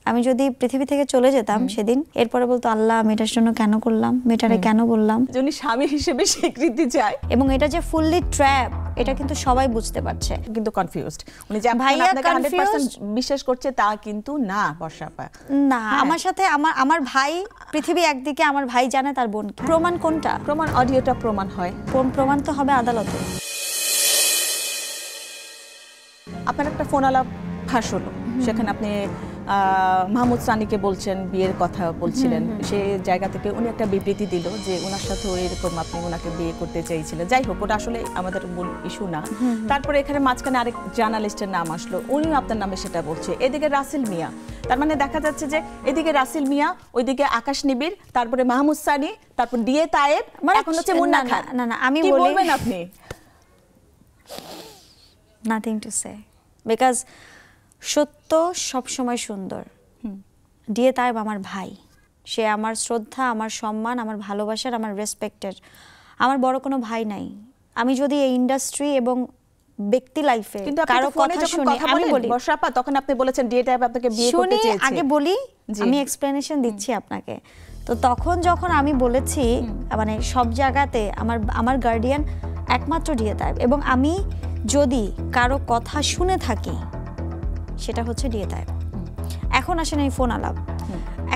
আমি যদি পৃথিবী থেকে চলে যেতাম সেদিন, এরপরে বলতো আল্লাহ আমি এটার জন্য কেন করলাম, মেয়েটারে কেন বললাম। যিনি স্বামী হিসেবে স্বীকৃতি চায় এবং এটা যে ফুললি ট্র্যাপ এটা কিন্তু সবাই বুঝতে পারছে, কিন্তু কনফিউজড। উনি যে ভাইয়া আপনাকে 100% বিশ্বাস করছে তা কিন্তু না বর্ষা আপা। না, আমার সাথে আমার ভাই, পৃথিবী একদিকে, আমার ভাই জানে তার বোন। প্রমাণ কোনটা? প্রমাণ অডিওটা প্রমাণ হয়। প্রমাণ তো হবে আদালতে। আপনার একটা ফোন আলাপ ফাঁস হলো, সেখানে আপনি মাহমুদ সানিকে বলছেন, বিয়ের কথা বলছিলেন, সেই জায়গা থেকে উনি একটা বিবৃতি দিল যে ওনার সাথে এরকম আপনি ওনাকে বিয়ে করতে চেয়েছিলেন। যাই হোক, ওটা আসলে আমাদের মূল ইস্যু না। তারপরে এখানে মাঝখানে আরেক জার্নালিস্টের নাম আসলো, উনিও আপনার নামে সেটা বলছে। এদিকে রাসেল মিয়া, তার মানে দেখা যাচ্ছে যে এদিকে রাসেল মিয়া, ওইদিকে আকাশ নিবিড়, তারপরে মাহমুদ সানি, তারপর ডিএ তায়েব, এখন হচ্ছে মুন্না খান। না না, আমি কি বলি, বলবেন আপনি? নাথিং টু সে, বিকজ সত্য সবসময় সুন্দর। ডিএ তায়েব আমার ভাই, সে আমার শ্রদ্ধা, আমার সম্মান, আমার ভালোবাসার, আমার রেসপেক্টের। আমার বড় কোনো ভাই নাই। আমি যদি এই ইন্ডাস্ট্রি এবং ব্যক্তি লাইফে কারো কথা শুনি, আমি বলি বর্ষা আপা, তখন আপনি বলেছেন ডিএ তায়েব আপনাকে বিয়ে করতে চেয়েছে। আগে বলি, আমি এক্সপ্লেনেশন দিচ্ছি আপনাকে। তো তখন যখন আমি বলেছি, মানে সব জায়গাতে আমার গার্ডিয়ান একমাত্র ডিএ তায়েব, এবং আমি যদি কারো কথা শুনে থাকি সেটা হচ্ছে ডিএ তায়েব। এখন আসেন এই ফোন আলাপ,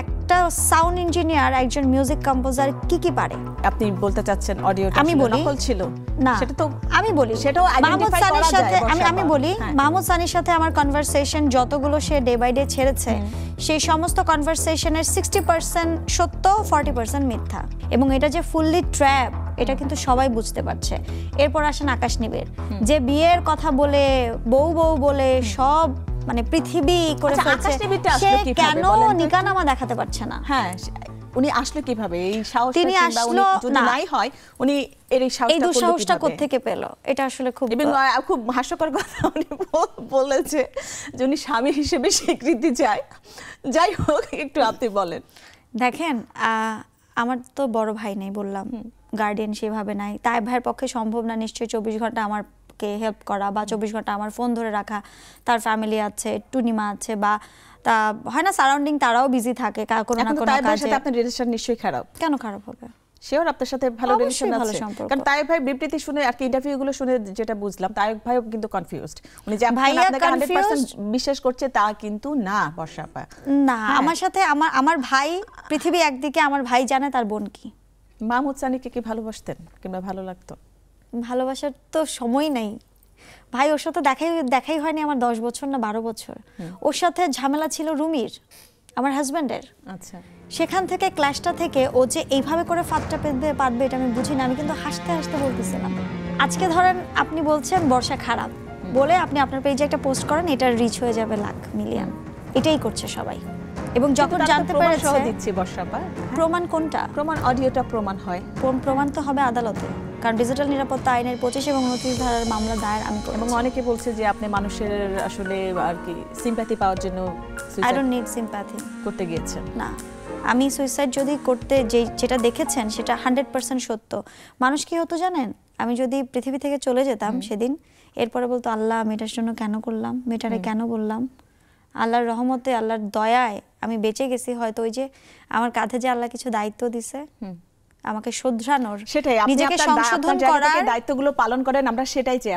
একটা সাউন্ড ইঞ্জিনিয়ার, একজন মিউজিক কম্পোজার কি পারে? আপনি বলতে চাচ্ছেন অডিওটা আমি বলি নকল ছিল না, সেটা তো আমি বলি সেটাও আইডেন্টিফাই করা যায়। আমি বলি মাহমুদ সানির সাথে আমার কনভারসেশন যতগুলো সে ডে বাই ডে ছেড়েছে, সেই সমস্ত কনভারসেশনের 60% সত্য, 40% মিথ্যা। এবং এটা যে ফুললি ট্র্যাপ এটা কিন্তু সবাই বুঝতে পারছে। এরপর আসেন আকাশ নিবিড়, যে বিয়ের কথা বলে, বউ বলে সব মানে পৃথিবী করে ফেলছে, সে কেন নিকানামা দেখাতে পারছে না? হ্যাঁ, উনি আসলে কিভাবে এই সাহস? তিনি আসলো যদি নাই হয়, উনি এই দুঃসাহসটা কোত্থেকে পেল? এটা আসলে খুব হাস্যকর কথা উনি বলেছে যে উনি স্বামী হিসেবে স্বীকৃতি চায়। যাই হোক, একটু আপনি বলেন। দেখেন, আমার তো বড় ভাই নেই, বললাম গার্ডিয়ান সেভাবে নাই। তাই ভাইয়ের পক্ষে সম্ভব না নিশ্চয়ই 24 ঘন্টা আমারকে হেল্প করা, বা 24 ঘন্টা আমার ফোন ধরে রাখা। তার ফ্যামিলি আছে, টুনিমা আছে, বা তা হয় না সারাউন্ডিং, তারাও বিজি থাকে কোনো না কোনো কাজে। আপনার রিলেশন নিশ্চয়ই খারাপ। কেন খারাপ হবে? শিওর আপনার সাথে ভালো রিলেশন আছে, কারণ তায়েব ভাই বিবৃতি শুনে আর কি, ইন্টারভিউগুলো শুনে যেটা বুঝলাম, তায়েব ভাইও কিন্তু কনফিউজড। উনি যে আপনাকে 100% বিশ্বাস করছে তা কিন্তু না বর্ষা আপা। না, আমার সাথে আমার ভাই, পৃথিবী একদিকে, আমার ভাই জানে তার বোন কি। মাহমুদ সানিকে কি ভালোবাসতেন কিংবা ভালো লাগতো? ভালোবাসার তো সময় নাই ভাই, ওর সাথে দেখাই হয়নি আমার 10 বছর না 12 বছর। ওর সাথে ঝামেলা ছিল রুমির, আমার হাজবেন্ডের। আচ্ছা, সেখান থেকে ক্লাসটা থেকে ও যে এইভাবে করে ফাঁদটা পেতে পারবে এটা আমি বুঝি না। আমি কিন্তু হাসতে হাসতে বলতেছিলাম। আজকে ধরেন আপনি বলছেন বর্ষা খারাপ বলে আপনি আপনার পেজে একটা পোস্ট করেন, এটার রিচ হয়ে যাবে লাখ মিলিয়ন, এটাই করছে সবাই। এবং যখন জানতে পেরেছে, দিচ্ছি বর্ষা আপা, প্রমাণ কোনটা? প্রমাণ অডিওটা প্রমাণ হয়। প্রমাণ তো হবে আদালতে, কারণ ডিজিটাল নিরাপত্তা আইনের 25 এবং 29 ধারার মামলা দায়ের আমি করেছি। এবং অনেকে বলছে যে আপনি মানুষের আসলে আর কি সিম্প্যাথি পাওয়ার জন্য আই ডোন্ট নিড সিম্প্যাথি করতে গিয়েছেন। না, আমি সুইসাইড যদি করতে যেটা দেখেছেন সেটা 100% সত্য। মানুষ কি হতো জানেন? আমি যদি পৃথিবী থেকে চলে যেতাম সেদিন, এরপরে বলতো আল্লাহ আমি এটার জন্য কেন করলাম, মেয়েটারে কেন বললাম। আল্লাহর রহমতে, আল্লাহর দয়ায় আমি বেঁচে গেছি। হয়তো ওই যে আমার কাঁধে যে আল্লাহ কিছু দায়িত্ব দিছে আমাকে শুধরানোর, সেটাই, নিজেকে সংশোধন করার দায়িত্বগুলো পালন করেন, আমরা সেটাই চাই।